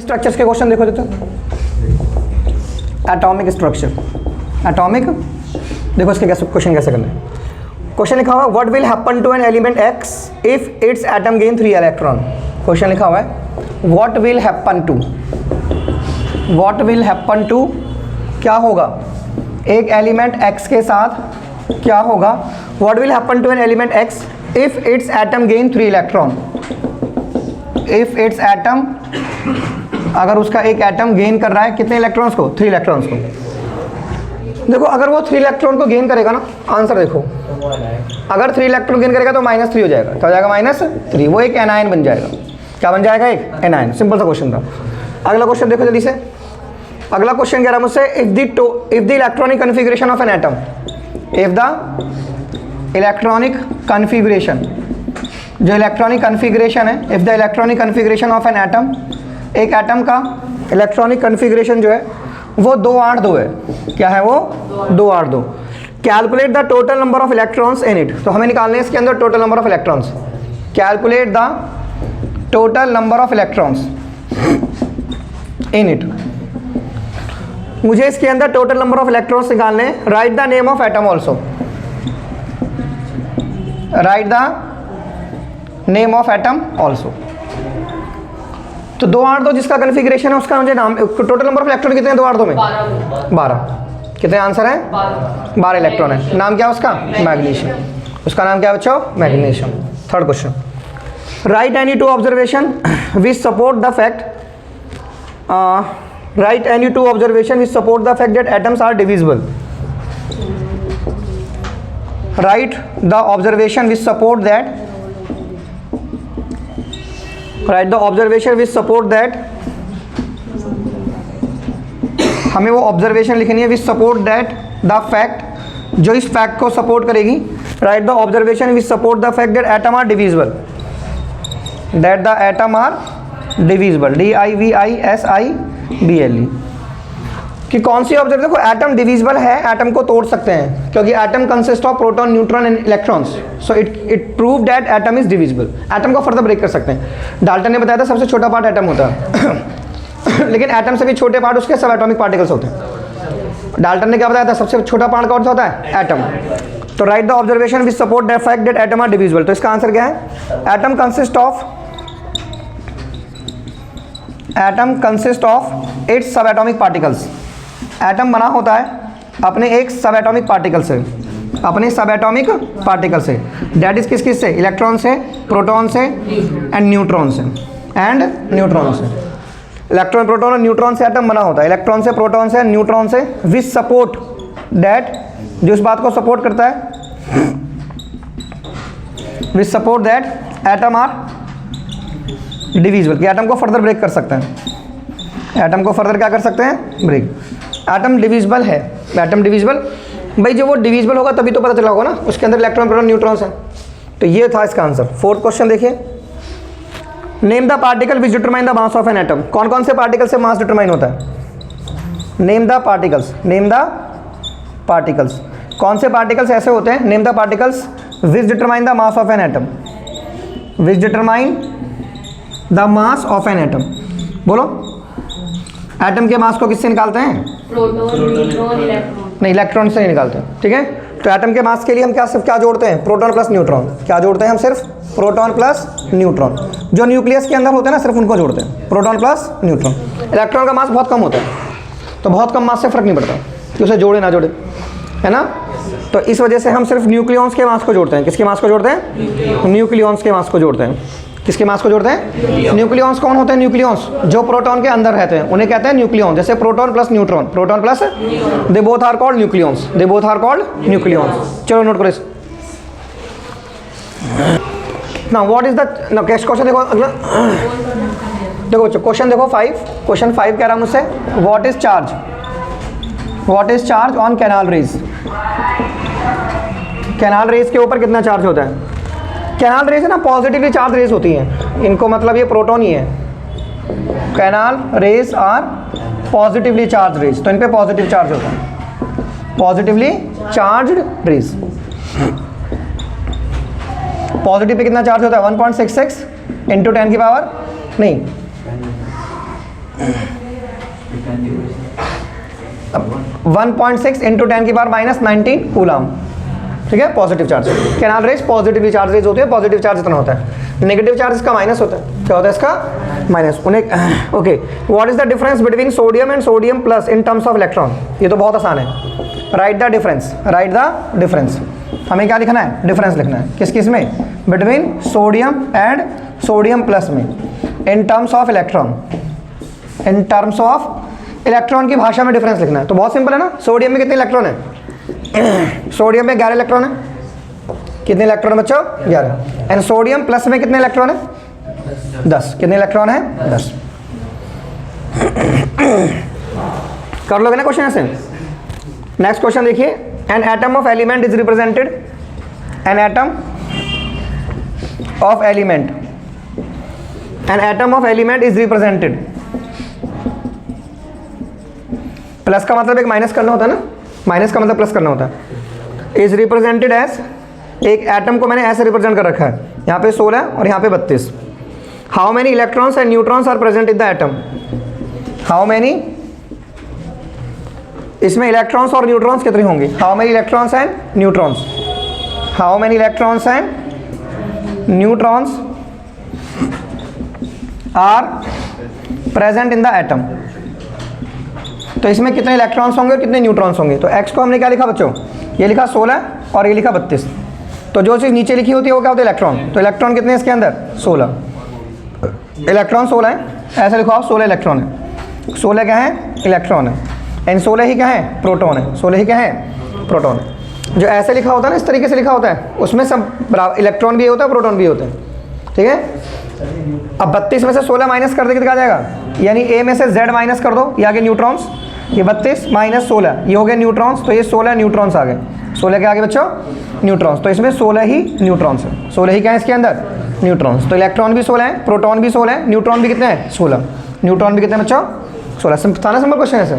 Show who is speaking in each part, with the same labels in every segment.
Speaker 1: Structures के question देखो तो एटॉमिक स्ट्रक्चर, एटॉमिक, देखो इसके कैसे क्वेश्चन कैसे करना है। क्वेश्चन लिखा हुआ है what will happen to an element X if its atom gain 3 electron. Question लिखा हुआ है what will happen to, what will happen to, क्या होगा एक एलिमेंट एक्स के साथ, क्या होगा what will happen to an element X if its atom gain 3 electron. If its atom, अगर उसका एक एटम गेन कर रहा है कितने इलेक्ट्रॉन्स को, 3 इलेक्ट्रॉन्स को। देखो अगर वो 3 इलेक्ट्रॉन को गेन करेगा ना, आंसर देखो, अगर 3 इलेक्ट्रॉन गेन करेगा तो -3 हो जाएगा, क्या हो जाएगा -3, वो एक एनायन बन जाएगा। क्या बन जाएगा, एक एनायन। सिंपल सा क्वेश्चन था। अगला क्वेश्चन देखो जल्दी से। अगला क्वेश्चन कह रहा है मुझसे if the electronic configuration of an atom, if the electronic configuration, जो इलेक्ट्रॉनिक कन्फिगरेशन है, if the electronic configuration of an atom, एक एटम का इलेक्ट्रॉनिक कन्फिगरेशन जो है वो 282 है। क्या है वो, 282। Calculate the total number of electrons in it, तो हमें निकालने हैं इसके अंदर total number of electrons. Calculate the total number of electrons in it, मुझे इसके अंदर टोटल नंबर ऑफ इलेक्ट्रॉन्स निकालने। Right the name of atom also, right the name of atom also. तो 282 जिसका कन्फिगरेशन है उसका मुझे नाम, टोटल नंबर ऑफ इलेक्ट्रॉन कितने हैं 282 में, 12। कितने आंसर है, 12 इलेक्ट्रॉन है। नाम क्या है उसका, मैग्नीशियम। उसका नाम क्या है बच्चों, magnesium. Third question, write any two observation which support the fact, write any two observation which support the fact that atoms are divisible. Write the observation which support that, write the observation which support that, हमें वो observation लिखनी है which support that the fact, जो इस fact को support करेगी। Write the observation which support the fact that atom are divisible, that the atom are divisible, DIVISIBLE। कि कौन सी ऑब्जर्व, देखो एटम डिविजिबल है, एटम को तोड़ सकते हैं क्योंकि atom consist of proton, neutron and electrons, so it prove that atom is divisible. Atom को फर्दर ब्रेक कर सकते हैं। डाल्टन ने बताया था सबसे छोटा पार्ट एटम होता है लेकिन एटम से भी छोटे पार्ट उसके सब एटॉमिक पार्टिकल्स होते हैं। डाल्टन ने क्या बताया था, सबसे छोटा पार्ट कौन सा होता है, एटम। तो write the observation which support the fact that atom are divisible. तो इसका आंसर क्या है, एटम कंसिस्ट ऑफ 8 सब एटॉमिक पार्टिकल्स। एटम बना होता है अपने एक सब एटॉमिक पार्टिकल से, अपने सब एटॉमिक पार्टिकल से। दैट इज किस से, इलेक्ट्रॉन से, प्रोटॉन से एंड न्यूट्रॉन से, इलेक्ट्रॉन, प्रोटॉन और न्यूट्रॉन से एटम बना होता है। इलेक्ट्रॉन से, प्रोटॉन से, न्यूट्रॉन से, विच सपोर्ट दैट, जो इस बात को सपोर्ट करता है, which support that atom are divisible, कि एटम को फर्दर ब्रेक कर सकते हैं। एटम को फर्दर क्या कर सकते हैं, ब्रेक। एटम डिविजिबल है, एटम डिविजिबल, भाई जो वो डिविजिबल होगा तभी तो पता चला होगा ना, उसके अंदर इलेक्ट्रॉन, प्रोटॉन, न्यूट्रॉन्स हैं। तो ये था इसका आंसर। फोर्थ क्वेश्चन देखिए, name the particle which determine the mass of an atom. कौन कौन से पार्टिकल से मास डिटरमाइन होता है, name the particles, name the particles. कौन से पार्टिकल्स ऐसे होते हैं, name the particles which determine the mass of an atom, which determine the mass of an atom. बोलो, एटम के मास को किससे निकालते हैं,
Speaker 2: प्रोटॉन, न्यूट्रॉन, इलेक्ट्रॉन।
Speaker 1: नहीं, इलेक्ट्रॉन से नहीं निकालते हैं, ठीक है। तो एटम के मास के लिए हम क्या सिर्फ क्या जोड़ते हैं, प्रोटॉन प्लस न्यूट्रॉन। क्या जोड़ते हैं हम, सिर्फ प्रोटॉन प्लस न्यूट्रॉन। जो न्यूक्लियस के अंदर होते हैं ना, सिर्फ उनको जोड़ते हैं, प्रोटॉन प्लस न्यूट्रॉन। इलेक्ट्रॉन का मास बहुत कम होता है, तो बहुत कम मास से फर्क नहीं पड़ता कि उसे जोड़े ना जोड़े, है ना। तो इस वजह से हम सिर्फ न्यूक्लियॉन्स के मास को जोड़ते हैं। किसके मास को जोड़ते हैं, न्यूक्लियॉन्स के मास को जोड़ते हैं। किसके मास को जोड़ते हैं, न्यूक्लियॉन्स। कौन होते हैं न्यूक्लियॉन्स, जो प्रोटॉन के अंदर रहते हैं उन्हें कहते हैं न्यूक्लियॉन। जैसे proton plus neutron, proton plus, they both are called nucleons, they both are called nucleons. चलो नोट करो इस। Now what is the, next question देखो अगला, देखो बच्चों क्वेश्चन देखो 5, क्वेश्चन 5 कह रहा हूँ मुझसे, what is charge, what is charge on canal raise. Canal raise के ऊपर कितना चार्ज होता है। कैनाल रेज है ना, पॉजिटिवली चार्ज रेज होती हैं इनको, मतलब ये प्रोटॉन ही है। Canal rays are positively charge rays, तो इन पे पॉजिटिव चार्ज होता है, positively charged raise. Positive pay कितना चार्ज होता है, 1.66 इंटू 10 की पावर, नहीं 1.6 इंटू 10 की पावर माइनस 19 कूलम, ठीक है, positive charge. Canal rays positively charge rays होती है, पॉजिटिव चार्ज इतना होता है, नेगेटिव चार्ज इसका माइनस होता है। क्या होता है इसका? माइनस। उन्हें okay, what is the difference between sodium and sodium plus in terms of electron? ये तो बहुत आसान है। Right the difference, right the difference. हमें क्या लिखना है? डिफरेंस लिखना है। किस किस में? Between sodium and sodium plus में, in terms of electron, in terms of electron की भाषा में डिफरेंस लिखना है। तो बहुत सिंपल है ना। सोडियम में कितने इलेक्ट्रॉन है? सोडियम में 11 इलेक्ट्रॉन है। कितने इलेक्ट्रॉन है बच्चों? 11। एंड सोडियम प्लस में कितने इलेक्ट्रॉन है? 10। कितने इलेक्ट्रॉन है? 10। कर लोगे ना क्वेश्चन ऐसे? नेक्स्ट क्वेश्चन देखिए, N atom of element is represented, N atom of element, an atom of element is represented. Plus का मतलब एक माइनस करना होता है ना, माइनस का मतलब प्लस करना होता है। इज रिप्रेजेंटेड एज, एक एटम को मैंने ऐसे रिप्रेजेंट कर रखा है, यहाँ पे 16 और यहाँ पे 32। How many electrons and neutrons are present in the atom? How many, इसमें इलेक्ट्रॉन्स और न्यूट्रॉन्स कितने होंगे? How many electrons and neutrons, how many electrons and neutrons are present in the atom? तो इसमें कितने इलेक्ट्रॉन्स होंगे और कितने न्यूट्रॉन्स होंगे? तो x को हमने क्या लिखा बच्चों? ये लिखा 16 और ये लिखा 32। तो जो चीज़ नीचे लिखी होती है वो क्या होता है? इलेक्ट्रॉन। तो इलेक्ट्रॉन कितने हैं इसके अंदर? 16। इलेक्ट्रॉन 16 है, ऐसे लिखो आप, 16 इलेक्ट्रॉन है। 16 क्या है? इलेक्ट्रॉन है। एंड 16 ही क्या है? प्रोटॉन है। 16 ही क्या है? प्रोटॉन है। जो ऐसे लिखा होता है ना, इस तरीके से लिखा होता है, उसमें सब इलेक्ट्रॉन भी होता है, प्रोटॉन भी होते हैं, ठीक है। अब 32 में से 16 माइनस कर दे कितना आ जाएगा? यानी ए में से z माइनस कर दो, ये आ गए न्यूट्रॉन्स, ये 32 माइनस 16, ये हो गए न्यूट्रॉन्स, तो ये 16 न्यूट्रॉन्स आ गए। 16 के आगे बच्चों? न्यूट्रॉन्स। तो इसमें 16 ही न्यूट्रॉन्स है। 16 ही क्या है इसके अंदर? न्यूट्रॉन्स। तो इलेक्ट्रॉन भी 16 है, प्रोटॉन भी 16 है, न्यूट्रॉन भी कितने हैं? 16। न्यूट्रॉन भी कितने बच्चों? 16। था ना सिंपल क्वेश्चन है सर।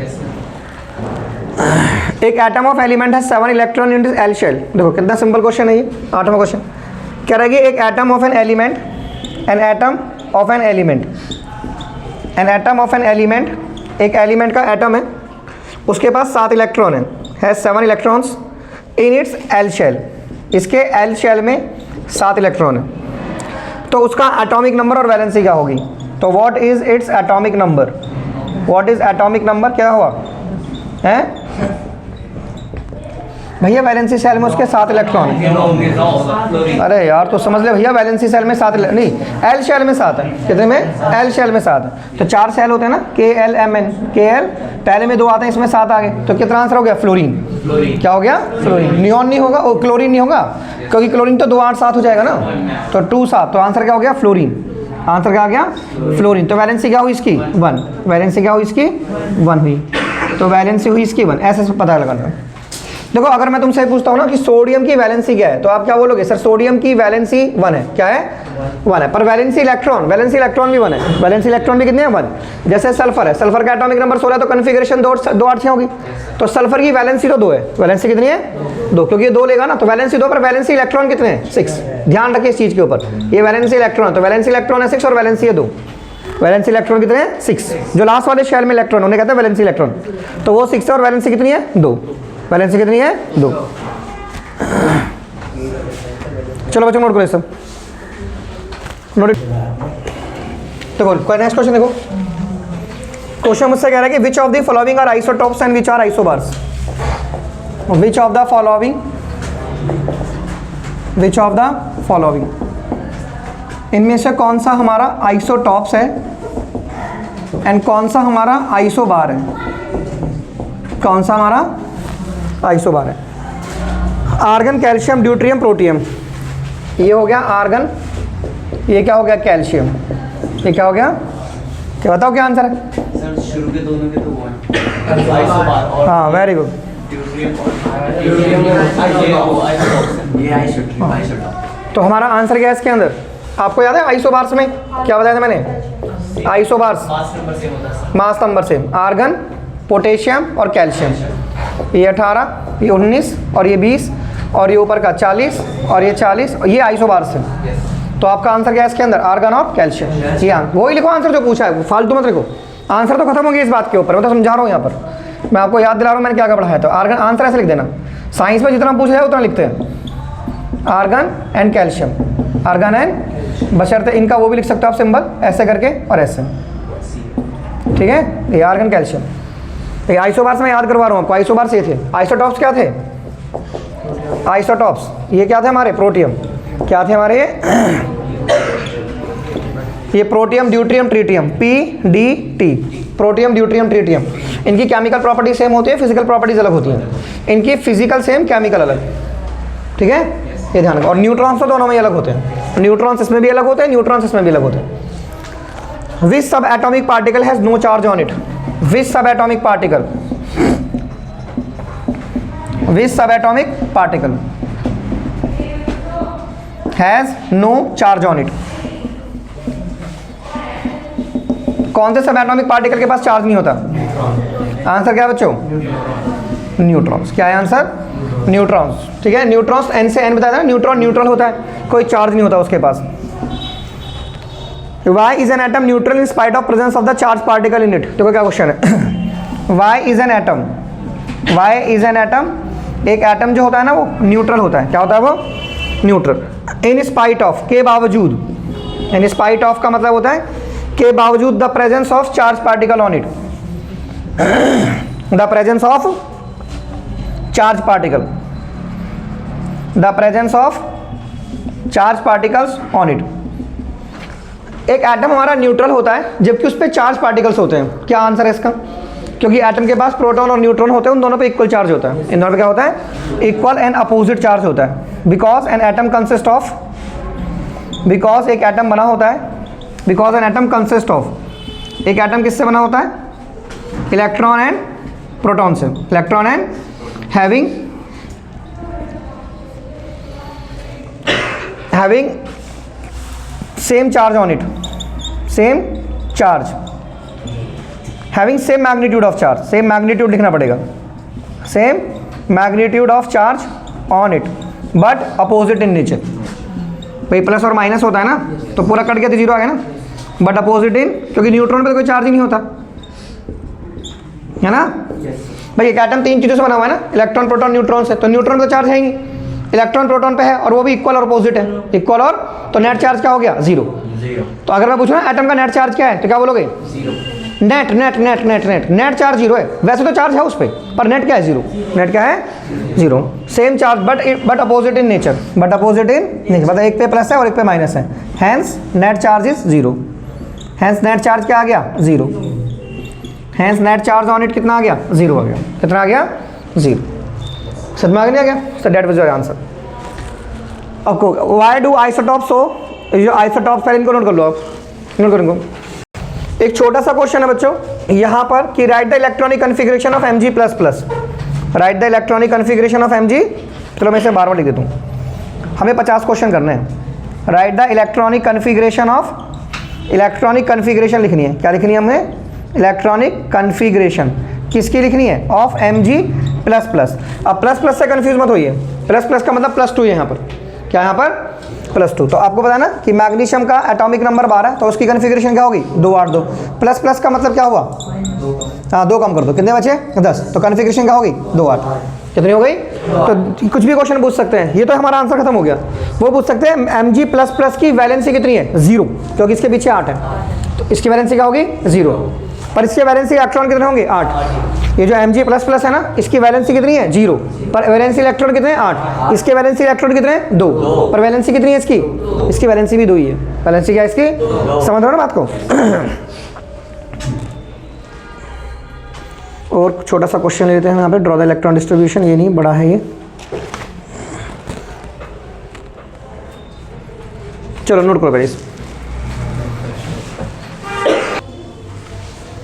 Speaker 1: एक एटम ऑफ एलिमेंट है 7 इलेक्ट्रॉन इन एल शेल। देखो कितना सिंपल क्वेश्चन है ये, 8वां क्वेश्चन। कह रहा है कि एक atom of an element, an atom of an element, an atom of an element, एक एलिमेंट का एटम है, उसके पास 7 इलेक्ट्रॉन है 7 electrons in its L shell, इसके एल शेल में 7 इलेक्ट्रॉन है। तो उसका एटॉमिक नंबर और वैलेंसी क्या होगी? तो what is its atomic number? What is atomic number? क्या हुआ है भैया? वैलेंसी सेल में उसके 7 इलेक्ट्रॉन है। अरे यार तो समझ ले भैया, वैलेंसी सेल में 7 नहीं, एल शेल में 7 है। कितने में? एल शेल में 7 है। तो 4 सेल होते हैं ना, KLMN, KL पहले में 2 आते हैं, इसमें 7 आ गए। तो कितना आंसर हो गया? फ्लोरीन। क्या हो गया? फ्लोरीन। नियॉन नहीं होगा, क्लोरीन नहीं होगा, क्योंकि क्लोरीन तो 2 8 7 हो जाएगा ना, तो 2 7, तो आंसर क्या हो गया? फ्लोरीन। आंसर क्या आ गया? फ्लोरीन। तो वैलेंसी क्या हुई इसकी? 1। वैलेंसी क्या हुई इसकी? 1 हुई। तो वैलेंसी हुई इसकी 1, ऐसे पता लगाना। देखो अगर मैं तुमसे पूछता हूँ ना कि सोडियम की वैलेंसी क्या है, तो आप क्या बोलोगे? सर सोडियम की वैलेंसी 1 है। क्या है? 1 है। पर वैलेंसी इलेक्ट्रॉन, वैलेंसी इलेक्ट्रॉन भी 1 है। वैलेंसी इलेक्ट्रॉन भी कितने हैं? 1। जैसे सल्फर है, सल्फर का एटॉमिक नंबर 16, तो कन्फिगरेशन 2 8 होगी। तो सल्फर की वैलेंसी तो 2 है। वैलेंसी कितनी है? 2, क्योंकि ये 2 लेगा ना, तो वैलेंसी 2, पर वैलेंसी इलेक्ट्रॉन कितने हैं? 6। ध्यान रखिए इस चीज़ के ऊपर, ये वैलेंसी इलेक्ट्रॉन, तो वैलेंसी इलेक्ट्रॉन है 6 और वैलेंसी है 2। वैलेंसी इलेक्ट्रॉन कितने हैं? 6। जो लास्ट वाले शेल में इलेक्ट्रॉन उन्हें कहते हैं वैलेंसी इलेक्ट्रॉन, तो वो 6 है। और वैलेंसी कितनी है? 2। वैलेंसी कितनी है? 2। चलो बच्चों नोट करो सब, नोट। देखो नेक्स्ट क्वेश्चन देखो। क्वेश्चन मुझसे कह रहा है कि which of the following are isotopes and which are isobars? Which of the following, which of the following, इनमें से कौन सा हमारा आइसोटॉप्स है एंड कौन सा हमारा आइसोबार है? कौन सा हमारा आइसोबार है? Argon, calcium, deuterium, protium. ये हो गया आर्गन, ये क्या हो गया? कैल्शियम। ये क्या हो गया? क्या बताओ क्या आंसर है?
Speaker 3: सर शुरू के दोनों के तो वो हैं आइसोबार और
Speaker 1: हाँ वेरी गुड।
Speaker 3: ये आइसोटॉप।
Speaker 1: तो हमारा आंसर क्या है इसके अंदर? आपको याद है आइसोबार्स में क्या बताया था मैंने? आइसोबार्स
Speaker 3: मास नंबर सेम होता है sir.
Speaker 1: Mass number same, argon, potassium और कैल्शियम। ये 18, ये 19 और ये 20 और ये ऊपर का 40 और ये 40, ये आइसोबार्स है। तो आपका आंसर क्या है इसके अंदर? आर्गन और कैल्शियम। जी हाँ, वही लिखो आंसर जो पूछा है, फालतू मत लिखो। आंसर तो खत्म हो गया इस बात के ऊपर, मैं तो समझा रहा हूँ यहाँ पर, मैं आपको याद दिला रहा हूँ मैंने क्या क्या पढ़ाया। तो आर्गन आंसर ऐसे लिख देना, साइंस में जितना पूछा जाए उतना लिखते हैं, argon and calcium, argon and, बशर्ते इनका वो भी लिख सकते हो आप सिंबल ऐसे करके और ऐसे, ठीक है। ये आर्गन कैल्शियम। तो ये आइसोबार्स मैं याद करवा रहा हूँ आपको, आइसोबार्स ये थे। आइसोटॉप्स क्या थे? आइसोटॉप्स ये क्या थे हमारे? प्रोटियम। क्या थे हमारे ये protium, deuterium, tritium, PDT, protium, deuterium, tritium. इनकी केमिकल प्रॉपर्टी सेम होती है, फिजिकल प्रॉपर्टीज अलग होती हैं। इनकी फिजिकल सेम, केमिकल अलग, ठीक है, ये ध्यान रखो। और न्यूट्रॉन्स तो दोनों में अलग होते हैं, न्यूट्रॉन्स इसमें भी अलग होते हैं, न्यूट्रॉन्स इसमें भी अलग होते हैं। Which subatomic particle has no charge on it? Which subatomic particle, which subatomic particle has no charge on it? कौन से सब एटॉमिक पार्टिकल के पास चार्ज नहीं होता? आंसर क्या बच्चों? न्यूट्रॉन्स। क्या है आंसर? न्यूट्रॉन्स, ठीक है। न्यूट्रॉन्स एन से एन बताया था, न्यूट्रॉन न्यूट्रल होता है, कोई चार्ज नहीं होता उसके पास। Why is an atom neutral in spite of presence of the charge particle in it? देखो क्या क्वेश्चन है। Why is an atom, why is an atom, एक एटम जो होता है ना वो न्यूट्रल होता है। क्या होता है वो? न्यूट्रल। इन स्पाइट ऑफ, के बावजूद, इन स्पाइट ऑफ का मतलब होता है के बावजूद, the presence of charge particle on it, the presence of charge particle, the presence of charge particles on it. एक एटम हमारा न्यूट्रल होता है जबकि उस पर चार्ज पार्टिकल्स होते हैं। क्या आंसर है इसका? क्योंकि एटम के पास प्रोटॉन और न्यूट्रॉन होते हैं, उन दोनों पे इक्वल चार्ज होता है। इन दोनों पे क्या होता है? इक्वल एंड अपोजिट चार्ज होता है। Because an atom consist of, because एक एटम बना होता है, because an atom consist of, एक एटम किससे बना होता है? इलेक्ट्रॉन एंड प्रोटॉन से। Electron and having same charge on it, same charge, having same magnitude of charge, same magnitude लिखना पड़ेगा, same magnitude of charge on it, but opposite in nature. भाई plus और minus होता है ना, तो पूरा कट गया तो जीरो आ गया ना, बट अपोजिट इन, क्योंकि न्यूट्रॉन पे तो कोई चार्ज ही नहीं होता है ना। भाई एक एटम तीन चीज़ों से बना हुआ है ना, इलेक्ट्रॉन, प्रोटॉन, न्यूट्रॉन से, तो न्यूट्रॉन पे चार्ज है ही नहीं, इलेक्ट्रॉन प्रोटॉन पे है और वो भी इक्वल और अपोजिट है, इक्वल और, तो नेट चार्ज क्या हो गया? जीरो। तो अगर मैं पूछूँ ना एटम का नेट चार्ज क्या है तो क्या बोलोगे? Net net net net net net charge zero है। वैसे तो चार्ज है उस पर नेट क्या है? जीरो। नेट क्या है? Zero. Same charge but opposite in nature, but opposite in nature, मतलब एक पे प्लस है और एक पे माइनस है, hence net charge is zero. Hence net charge क्या आ गया? Zero. Hence net charge on it कितना आ गया? जीरो आ गया। कितना आ गया? जीरो। समझ में आ गया? So that was your answer. आपको व्हाई डू आइसोटॉप्स हो, ये आइसोटॉप्स पहले इनको नोट कर लो, आप नोट कर इनको। एक छोटा सा क्वेश्चन है बच्चों यहाँ पर कि right the electronic configuration of Mg++, right the electronic configuration of Mg, चलो मैं इसे बार बार लिख देता हूँ, हमें 50 क्वेश्चन करने हैं। Right the electronic configuration of, electronic configuration लिखनी है। क्या लिखनी है हमें? इलेक्ट्रॉनिक कन्फिग्रेशन किसकी लिखनी है? Of Mg++। अब प्लस प्लस से कन्फ्यूज मत होइए, प्लस प्लस का मतलब +2 है यहाँ पर। क्या यहाँ पर? +2। तो आपको पता ना कि मैग्नीशियम का एटॉमिक नंबर 12, तो उसकी कन्फिग्रेशन क्या होगी? 2 8 2। प्लस प्लस का मतलब क्या हुआ? हाँ 2 कम कर दो, कितने बचे? 10। तो कन्फिग्रेशन क्या होगी? 2 8। कितनी हो गई? तो कुछ भी क्वेश्चन पूछ सकते हैं, ये तो हमारा आंसर खत्म हो गया। वो पूछ सकते हैं Mg++ की वैलेंसी कितनी है? 0, क्योंकि इसके पीछे 8 है, तो इसकी वैलेंसी क्या होगी? 0। पर इसके वैलेंसी इलेक्ट्रॉन कितने होंगे? 8। ये जो Mg++ है ना, इसकी वैलेंसी कितनी है? 0, पर वैलेंसी इलेक्ट्रॉन कितने हैं? 8। इसके वैलेंसी इलेक्ट्रॉन कितने हैं? 2, पर वैलेंसी कितनी है इसकी? इसकी वैलेंसी भी 2 ही है। वैलेंसी क्या है इसकी? समझ रहे हो ना बात को? और छोटा सा क्वेश्चन लेते हैं यहाँ पे, ड्रॉ द इलेक्ट्रॉन डिस्ट्रीब्यूशन। ये नहीं, बड़ा है ये, चलो नोट करो पहले।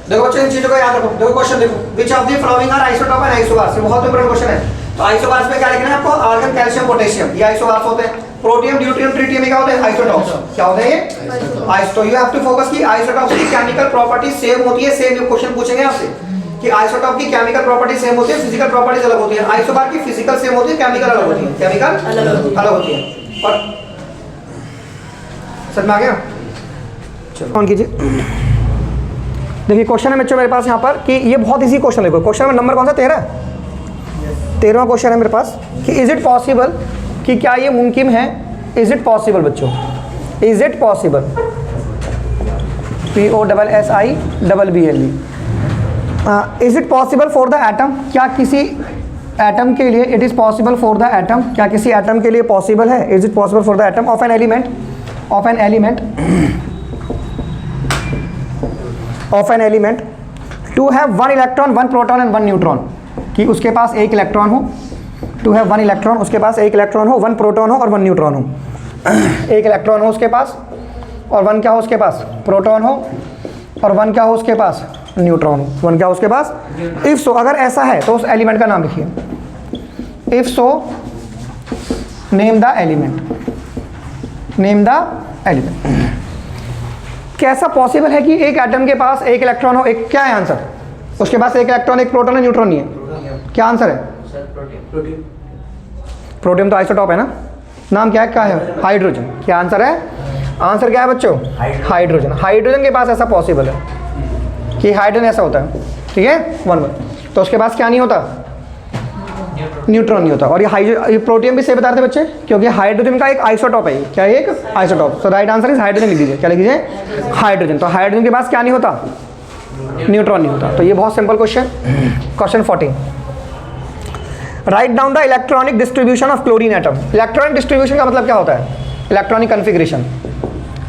Speaker 1: देखो बच्चों इन चीजों को याद रखो। देखो क्वेश्चन देखो, which of the following are isotope and isobars, ये बहुत इंपॉर्टेंट क्वेश्चन है। तो आइसोबार्स में क्या लिखना है आपको? आर्गन, कैल्शियम, पोटेशियम, ये आइसोबार्स होते हैं। प्रोटियम, ड्यूट्रियम, ट्रिटियम क्या होते हैं? आइसोटॉप्स। क्या होते हैं ये? Iso. You have to focus कि आइसोटॉप्स की केमिकल प्रॉपर्टी सेम होती है। सेम क्वेश्चन पूछेंगे आपसे कि आइसोटॉप की केमिकल प्रॉपर्टी सेम होती है, फिजिकल प्रॉपर्टीज अलग होती है। आइसोबार की फिजिकल सेम होती है, केमिकल अलग होती है, केमिकल अलग होती है। और समझ में आ गया? चलो ऑन कीजिए। देखिए क्वेश्चन है बच्चों मेरे पास यहाँ पर कि ये बहुत इजी क्वेश्चन है। क्वेश्चन में नंबर कौन सा 13 13वां क्वेश्चन है मेरे पास कि इज़ इट पॉसिबल, कि क्या ये मुमकिन है, इज़ इट पॉसिबल बच्चों, is it possible, POSSIBBLE, is it possible for the atom, क्या किसी एटम के लिए, it is possible for the atom, क्या किसी एटम के लिए पॉसिबल है, is it possible for the atom of an element, of an element, of an element to have 1 electron 1 proton and 1 neutron, कि उसके पास एक इलेक्ट्रॉन हो, टू हैव 1 इलेक्ट्रॉन, उसके पास एक इलेक्ट्रॉन हो, 1 प्रोटॉन हो और 1 न्यूट्रॉन हो, एक इलेक्ट्रॉन हो उसके पास और 1 क्या हो उसके पास, प्रोटॉन हो, और 1 क्या हो उसके पास, न्यूट्रॉन हो, 1 क्या हो उसके पास। इफ़ सो, अगर ऐसा है तो उस एलिमेंट का नाम लिखिए, if so name the element, name the element. कैसा पॉसिबल है कि एक एटम के पास एक इलेक्ट्रॉन हो, एक, क्या है आंसर, उसके पास एक इलेक्ट्रॉन एक प्रोटॉन है, न्यूट्रॉन नहीं है, क्या आंसर है, प्रोटियम तो आइसोटॉप है ना, नाम क्या है, क्या है, हाइड्रोजन, क्या आंसर है, आंसर क्या है बच्चों, हाइड्रोजन। हाइड्रोजन के पास ऐसा पॉसिबल है कि हाइड्रोजन ऐसा होता है, ठीक है, 1 तो उसके पास क्या नहीं होता, न्यूट्रॉन नहीं होता। और ये प्रोटियम भी सही बता रहे थे बच्चे, क्योंकि हाइड्रोजन का एक आइसोटॉप है, क्या है, एक isotope. So right answer is hydrogen लिख दीजिए, क्या लिख दीजिए, हाइड्रोजन। तो हाइड्रोजन के पास क्या नहीं होता, न्यूट्रॉन नहीं होता। तो ये बहुत simple question. Question 14, write down the electronic distribution of chlorine atom. Electronic distribution का मतलब क्या होता है, electronic configuration.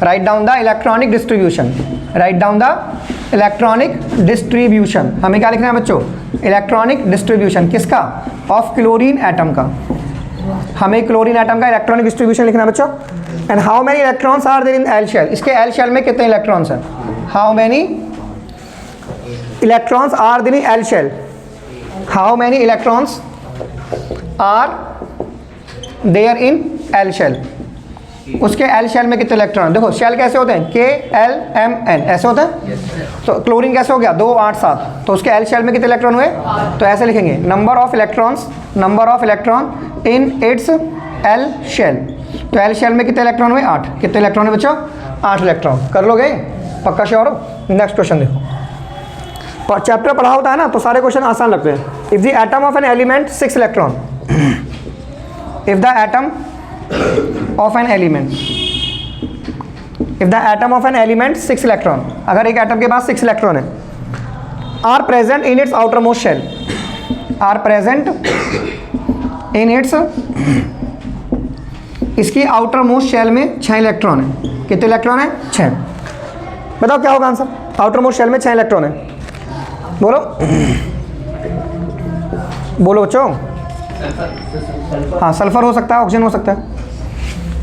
Speaker 1: Write down the electronic distribution, write down the electronic distribution, हमें क्या लिखना है बच्चों, इलेक्ट्रॉनिक डिस्ट्रीब्यूशन किसका, ऑफ क्लोरीन एटम का, हमें क्लोरीन एटम का इलेक्ट्रॉनिक डिस्ट्रीब्यूशन लिखना है बच्चों। And how many electrons are there in L shell, इसके एल शेल में कितने इलेक्ट्रॉन्स हैं, how many electrons are there in L shell, how many electrons are there in L shell, उसके L shell में कितने इलेक्ट्रॉन। देखो shell कैसे होते हैं, KLMN ऐसे होते हैं। तो क्लोरीन कैसे हो गया, 2 8 7, तो उसके एल शेल में कितने इलेक्ट्रॉन हुए, तो ऐसे लिखेंगे, number of electrons, number of electron in its L shell. तो एल शेल में कितने इलेक्ट्रॉन हुए, 8, कितने इलेक्ट्रॉन है बच्चों, 8 इलेक्ट्रॉन। कर लोगे, पक्का श्योर हो। नेक्स्ट क्वेश्चन देखो, चैप्टर पढ़ा होता है ना तो सारे क्वेश्चन आसान लगते हैं। If the atom of an element 6 electron, if the atom of an element, if the atom of an element 6 electron, अगर एक एटम के पास 6 इलेक्ट्रॉन है, are present in its outermost shell, are present in its, इसकी outermost shell में 6 electron है, कितने electron है, 6। बताओ क्या होगा आंसर, outermost shell में 6 इलेक्ट्रॉन है, बोलो बोलो बच्चों। हाँ सल्फर हो सकता है, ऑक्सीजन हो सकता है।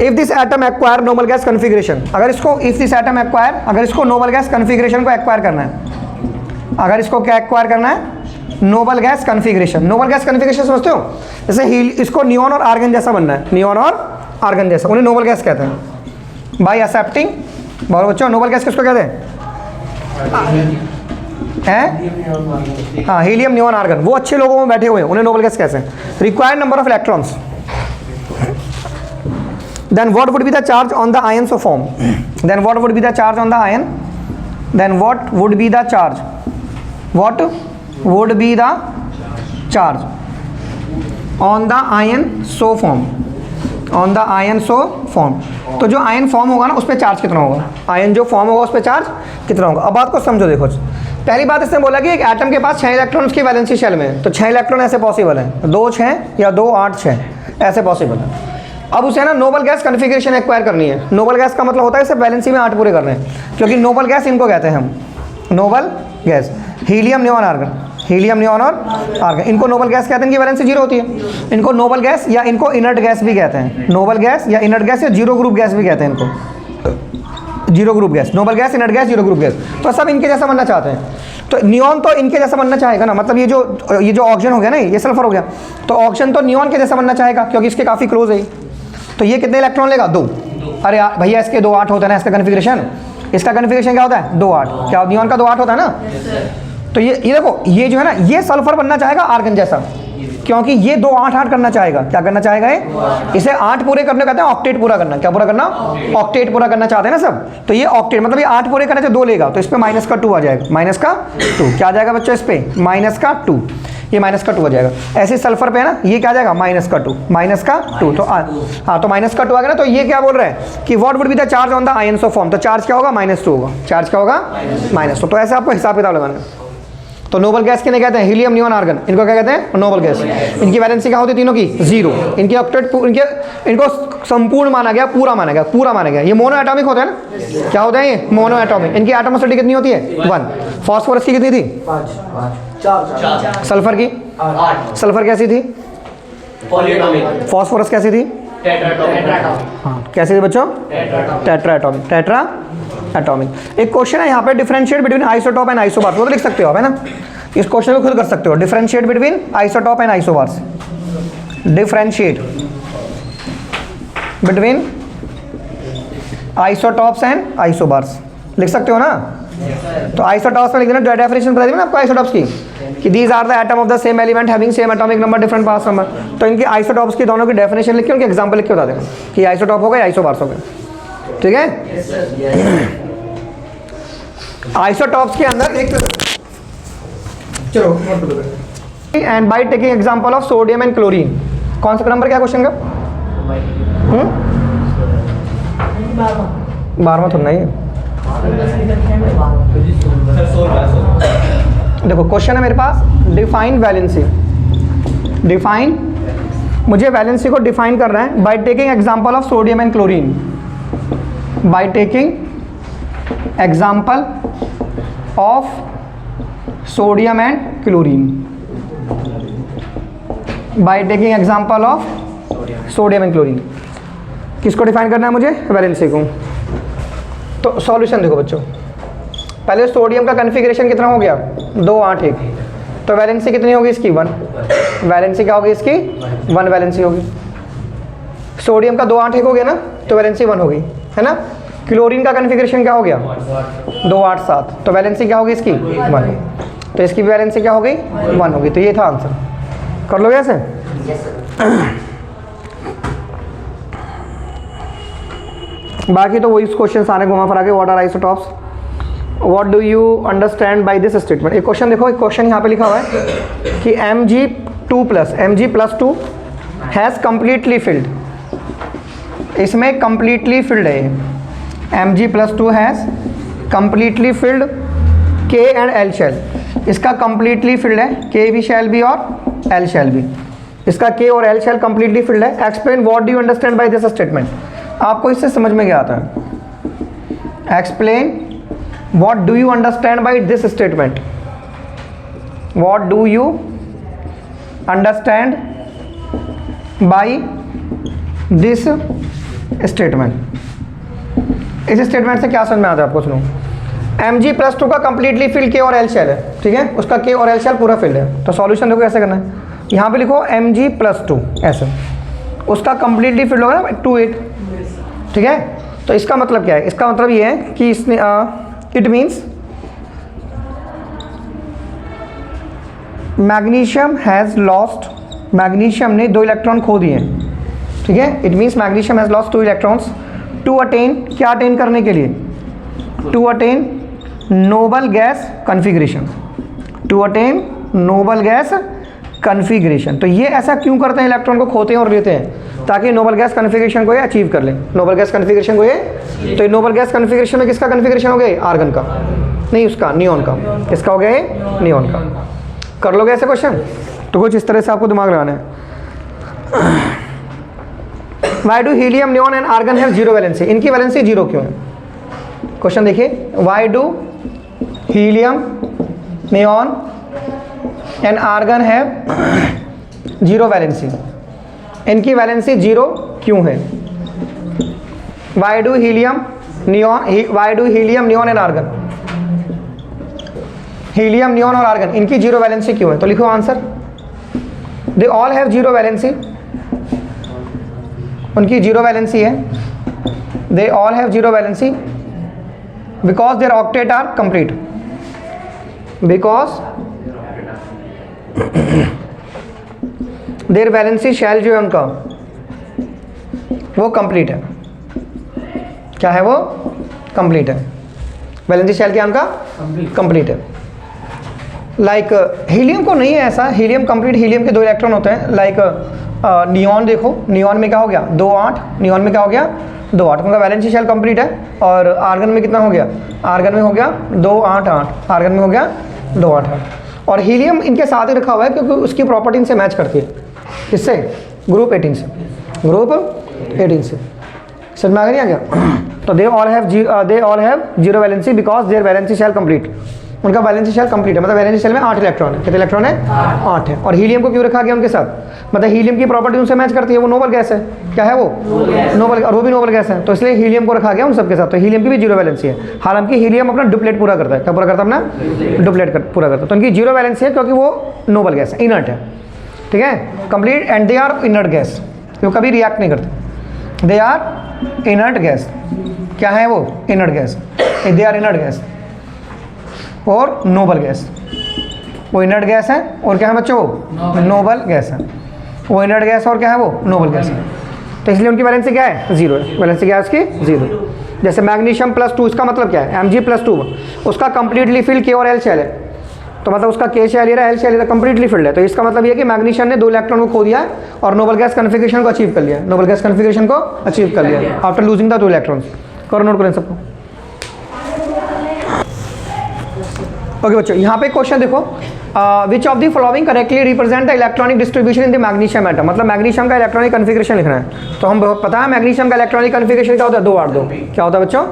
Speaker 1: If this atom acquire Nobel gas configuration, अगर इसको, इफ दिस एटम एक्वायर, अगर इसको नोबल गैस कन्फिग्रेशन को एक्वायर करना है, अगर इसको क्या एक्वायर करना है, Nobel gas configuration. Nobel gas configuration समझते हो, जैसे इसको नियॉन और आर्गन जैसा बनना है, नियॉन और आर्गन जैसा, उन्हें नोबल गैस कहते हैं। बाय एक्सेप्टिंग, बोलो बच्चों, नोबल गैस किसको कहते हैं, हाँ हीलियम नियॉन आर्गन, वो अच्छे लोगों में बैठे हुए हैं, उन्हें नोबल गैस कहते हैं। Required number of electrons, then what would be the charge on the ions of form, then what would be the charge on the ion, then what would be the charge, what would be the charge on the ion so form, on the ion so form। तो जो ion form होगा ना उस पर charge कितना होगा, ion जो form होगा उस पर चार्ज कितना होगा। अब बात को समझो, देखो पहली बात इसने बोला कि एक एटम के पास 6 इलेक्ट्रॉन उसकी वैलेंसी शेल में, तो 6 इलेक्ट्रॉन ऐसे पॉसिबल है, 2 6 या 2 8 6 ऐसे पॉसिबल है। अब उसे ना नोबल गैस कन्फिग्रेशन एक्वायर करनी है। नोबल गैस का मतलब होता है सिर्फ वैलेंसी में 8 पूरे करने हैं, क्योंकि नोबल गैस इनको कहते हैं हम, noble gas, helium neon argon, helium neon और आर्गन, इनको नोबल गैस कहते हैं, इनकी वैलेंसी 0 होती है। इनको नोबल गैस या इनको इनर्ट गैस भी कहते हैं, नोबल गैस या इनर्ट गैस या जीरो ग्रुप गैस भी कहते हैं इनको, zero group gas, noble gas, inert gas, zero group gas. तो सब इनके जैसा बनना चाहते हैं, तो नियॉन तो इनके जैसा बनना चाहेगा ना, मतलब ये जो ऑक्सीजन हो गया ना, ये सल्फर हो गया, तो ऑक्सीजन तो नियॉन के जैसा बनना चाहेगा क्योंकि इसके काफ़ी क्लोज है। तो ये कितने इलेक्ट्रॉन लेगा, 2। अरे भैया इसके 2 8 होता है ना, इसका कन्फिग्रेशन, इसका कन्फिग्रेशन क्या होता है, 2 8, क्या नियॉन का 2 8 होता है ना। तो ये देखो, ये जो है ना, ये सल्फर बनना चाहेगा आर्गन जैसा, क्योंकि ये 2 8 8 करना चाहेगा। क्या करना चाहेगा ये? इसे 8 पूरे करने कहते हैं ऑक्टेट पूरा करना। क्या पूरा करना? ऑक्टेट पूरा करना चाहते हैं ना सब। तो ये ऑक्टेट मतलब ये 8 पूरे करने से 2 लेगा, तो इस पे माइनस का 2 आ जाएगा। माइनस का 2 क्या आ जाएगा बच्चों? इस पे माइनस का 2, ये माइनस का 2 आ जाएगा। ऐसे सल्फर पे है ना, ये क्या आ जाएगा? माइनस का 2, माइनस का 2। तो हाँ, तो माइनस का 2 आ गया ना। तो ये क्या बोल रहा है कि what would be the charge on the ions of form? तो चार्ज क्या होगा? -2 होगा। चार्ज क्या होगा? -2। तो ऐसे आपको हिसाब किताब लगाना है। तो नोबल गैस किन्हें कहते हैं? Helium, neon, argon. इनको क्या कहते हैं? Noble gas. इनकी वैलेंसी क्या होती है? तीनों की 0। इनकी ऑक्टेट इनको संपूर्ण माना गया, पूरा माना गया, पूरा माना गया। ये मोनो एटॉमिक होता है ना। क्या होता है ये? Mono atomic. इनकी एटमॉस्फेरिक कितनी होती है? 1। फास्फोरस की कितनी थी?
Speaker 3: 4
Speaker 1: सल्फर की?
Speaker 3: 8
Speaker 1: सल्फर कैसी थी?
Speaker 3: पॉलीएटॉमिक
Speaker 1: फास्फोरस कैसी थी?
Speaker 3: टेट्राएटॉमिक
Speaker 1: हाँ, कैसी थी बच्चों? Tetra atomic. Tetra atomic. एक क्वेश्चन है यहाँ पे, differentiate between isotope and isobars. वो तो लिख सकते हो आप, है ना। इस क्वेश्चन को खुद कर सकते हो। Differentiate between isotope and isobars. Differentiate between isotopes and isobars लिख सकते हो ना। तो आइसोटॉप्स में लिख देना, डेफिनेशन बता दी ना आपको आइसोटॉप्स की, कि these are the atom of the same element having same atomic number different mass number. तो इनकी आइसोटॉप्स की दोनों की डेफिनेशन लिख के उनके एग्जांपल लिख के बता देना कि आइसोटॉप हो गए, आइसोबार्स हो गए। ठीक है। आइसोटॉप्स के अंदर एक चलो and by taking example of sodium and chlorine. कौन सा नंबर क्या क्वेश्चन का? 12वां तो नहीं है। देखो क्वेश्चन है मेरे पास, डिफाइन वैलेंसी। डिफाइन, मुझे वैलेंसी को डिफाइन कर रहा है by taking example of sodium and chlorine. By taking example of sodium and chlorine. By taking example of sodium and chlorine. किसको डिफाइन करना है मुझे? वैलेंसी को। तो सॉल्यूशन देखो बच्चों, पहले सोडियम का कन्फिग्रेशन कितना हो गया? 2 8 1। तो वैलेंसी कितनी होगी इसकी? 1। वैलेंसी क्या होगी इसकी? 1 वैलेंसी होगी। सोडियम का 2 8 1 हो गया ना, तो वैलेंसी 1 होगी, है ना। क्लोरीन का कन्फिग्रेशन क्या हो गया? 2 8 7। तो वैलेंसी क्या होगी इसकी? 1। तो इसकी वैलेंसी क्या हो गई? 1 होगी। तो ये था आंसर। कर लोगे ऐसे? बाकी तो वही क्वेश्चन सारे घुमा फिरा के, what are isotopes, what do you understand by this statement. एक क्वेश्चन देखो, एक क्वेश्चन यहाँ पे लिखा हुआ है कि Mg+2 हैज़ कंप्लीटली फिल्ड। इसमें कंप्लीटली फिल्ड है। Mg+2 has completely filled K and L shell. इसका कंप्लीटली फिल्ड है, K भी शेल भी और L शेल भी। इसका K और L शेल कंप्लीटली फिल्ड है। Explain what do you understand by this statement. आपको इससे समझ में क्या आता है? Explain what do you understand by this statement. What do you understand by this statement. इस स्टेटमेंट से क्या समझ में आता है आपको? सुनो, Mg+2 का कंप्लीटली फिल्ड K और L शेल है, ठीक है। उसका K और L शेल पूरा फिल्ड है। तो सॉल्यूशन देखो ऐसे करना है, यहाँ पे लिखो Mg+2 ऐसे, उसका कंप्लीटली फिल्ड होगा ना 2 8, ठीक है। तो इसका मतलब क्या है? इसका मतलब ये है कि इसने it means magnesium has lost, magnesium ने 2 इलेक्ट्रॉन खो दिए, ठीक है। It means magnesium has lost 2 electrons to attain, क्या अटेन करने के लिए? To attain noble gas configuration. To attain noble gas configuration. तो ये ऐसा क्यों करते हैं? इलेक्ट्रॉन को खोते हैं और लेते हैं ताकि नोबल गैस कन्फिग्रेशन को ये अचीव कर ले। नोबल गैस कन्फिग्रेशन को ये, तो नोबल गैस कन्फिग्रेशन में किसका कन्फिग्रेशन हो गया? आर्गन का, नहीं उसका, नियॉन का। किसका हो गया ये? नियॉन का। कर लोगे ऐसे क्वेश्चन? तो कुछ इस तरह से आपको दिमाग लगाना है। Why do helium, neon and argon have 0 valency. इनकी वैलेंसी 0 क्यों है? क्वेश्चन देखिए, why do helium, neon and argon have 0 valency. इनकी वैलेंसी 0 क्यों है? Why do helium, neon, why do helium, neon and argon, helium, neon और argon इनकी 0 valency क्यों है? तो लिखो answer, they all have 0 valency. उनकी 0 वैलेंसी है, they all have 0 valency because their octet are complete. Because their valency shell जो है उनका वो कंप्लीट है। क्या है वो? कंप्लीट है। वैलेंसी शेल क्या है उनका? कंप्लीट है। लाइक हीलियम को नहीं है ऐसा, हीलियम कंप्लीट, हीलियम के 2 इलेक्ट्रॉन होते हैं। लाइक नियॉन देखो, नियॉन में क्या हो गया? 2 8, नियॉन में क्या हो गया? 2 8, उनका वैलेंसी शेल कंप्लीट है। और आर्गन में कितना हो गया? आर्गन में हो गया 2 8 8, आर्गन में हो गया 2 8 8। और हीलियम इनके साथ ही रखा हुआ है क्योंकि उसकी प्रॉपर्टी इनसे मैच करती है। किससे? ग्रुप 18 से, ग्रुप 18 से। समझ में आ गया? तो they all have zero valency because their valency shell complete. उनका वैलेंसी शेल कंप्लीट है, मतलब वैलेंसी शेल में 8 इलेक्ट्रॉन है। कितने इलेक्ट्रॉन है? 8 है। और हीलियम को क्यों रखा गया उनके साथ? मतलब हीलियम की प्रॉपर्टी उनसे मैच करती है, वो नोबल गैस है। क्या है वो? नोबल, और वो भी नोबल गैस है, तो इसलिए हीलियम को रखा गया उन सबके साथ। तो हीलियम की भी जीरो वैलेंसी है। हालांकि हीलियम अपना डुप्लेट पूरा करता है। क्या पूरा करता है? अपना डुप्लेट पूरा करता है। तो उनकी जीरो वैलेंसी है क्योंकि वो नोबल गैस है, इनर्ट है। ठीक है, complete. And they are inert gas, वो कभी रिएक्ट नहीं करते। They are inert gas. क्या है वो? Inert gas. They are inert gas और नोबल गैस। वो इनर्ट गैस है और क्या है बच्चों? नोबल गैस है। वो इनर्ट गैस और क्या है? वो नोबल गैस है। तो इसलिए उनकी वैलेंसी क्या है? 0 है। वैलेंसी क्या है उसकी? 0। जैसे मैग्नीशियम +2, इसका मतलब क्या है? Mg+2, उसका कंप्लीटली फिल्ड K और L शेल है। तो मतलब उसका K shell L shell completely filled है। तो इसका मतलब ये है कि मैग्नीशियम ने 2 इलेक्ट्रॉन को खो दिया है और नोबल गैस कन्फिगरेशन को अचीव कर लिया। नोबल गैस कन्फिगरेशन को अचीव कर लिया आफ्टर लूजिंग द 2 इलेक्ट्रॉन्स। करो नोट करें सबको। ओके बच्चों, यहाँ पे क्वेश्चन देखो, which of the following correctly represent the electronic distribution in the magnesium atom. मतलब मैग्नीशियम का इलेक्ट्रॉनिक कन्फिगरेशन लिखना है। तो हम बहुत पता है मैग्नीशियम का इलेक्ट्रॉनिक कन्फिगरेशन क्या होता है? 2 8 2। क्या होता है बच्चों?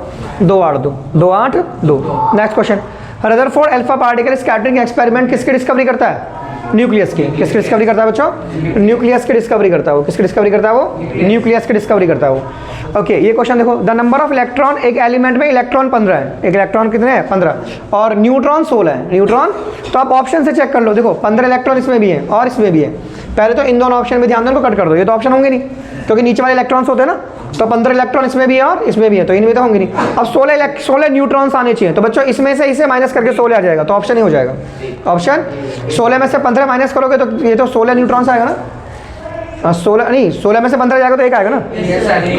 Speaker 1: 2 8 2, 2 8 2। Next question, Rutherford alpha particle scattering experiment किसकी डिस्कवरी करता है? न्यूक्लियस की। किसकी डिस्कवरी करता है बच्चों? न्यूक्लियस की डिस्कवरी करता है वो। किसकी डिस्कवरी करता है वो? न्यूक्लियस की डिस्कवरी करता है वो। ओके, ये क्वेश्चन देखो, द नंबर ऑफ इलेक्ट्रॉन, एक एलिमेंट में इलेक्ट्रॉन 15 है। एक इलेक्ट्रॉन कितने हैं? 15। और न्यूट्रॉन 16 है। न्यूट्रॉन, तो आप ऑप्शन से चेक कर लो। देखो 15 इलेक्ट्रॉन इसमें भी है और इसमें भी है। पहले तो इन दोनों ऑप्शन में ध्यान दो, इनको कट कर दो। ये तो ऑप्शन होंगे नहीं क्योंकि नीचे वाले इलेक्ट्रॉन्स होते हैं ना। तो 15 इलेक्ट्रॉन इसमें भी है और इसमें भी है, तो इनमें तो होंगे नहीं। अब 16 न्यूट्रॉन्स आने चाहिए। तो बच्चों इसमें से इसे माइनस करके 16 आ जाएगा, तो ऑप्शन ही हो जाएगा। ऑप्शन 16 में से 15 माइनस करोगे तो ये तो 16 न्यूट्रॉन्स आएगा ना। 16 नहीं, 16 में से 15 जाएगा तो एक आएगा ना।